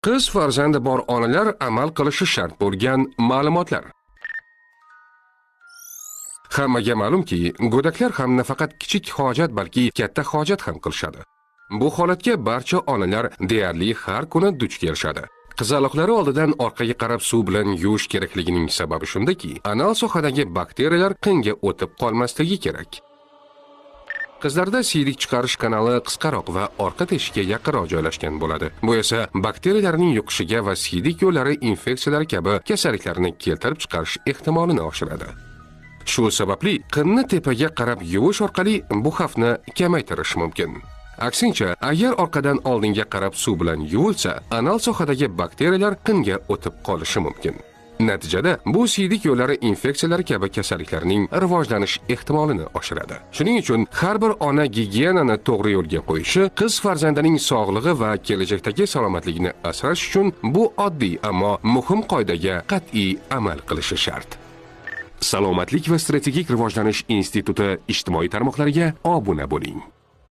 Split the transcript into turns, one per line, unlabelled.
Qiz farzandi bor onalar amal qilishi shart bo'lgan ma'lumotlar. Hammaga ma'lumki, go'daklar ham nafaqat kichik hojat, balki katta hojat ham qilishadi. Bu holatga barcha onalar deyarli har kuni duch kelishadi. Qizaloqlari oldidan orqaga qarab suv bilan yuvish kerakligining sababi shundaki, anal sohadagi bakteriyalar qinga o'tib qolmasligi kerak. Qizlarda siydik chiqarish kanali qisqaroq va orqa teshikka yaqinroq joylashgan bo'ladi. Bu esa bakteriyalarning yuqishiga va siydik yo'llari infeksiyalari kabi kasalliklarni keltirib chiqarish ehtimolini oshiradi. Shu sababli qinni tepaga qarab yuvish orqali bu xavfni kamaytirish mumkin. Aksincha, agar orqadan oldinga qarab suv bilan yuvilsa, anal sohadagi bakteriyalar qinga o'tib qolishi mumkin. Natijada bu siydik yo'llari infeksiyalari kabi kasalliklarning rivojlanish ehtimolini oshiradi. Shuning uchun har bir ona gigiyenani to'g'ri yo'lga qo'yishi, qiz farzandining sog'lig'i va kelajakdagi salomatligini asrash uchun bu oddiy ammo muhim qoidaga qat'iy amal qilishi shart. Salomatlik va strategik rivojlanish instituti ijtimoiy tarmoqlariga obuna bo'ling.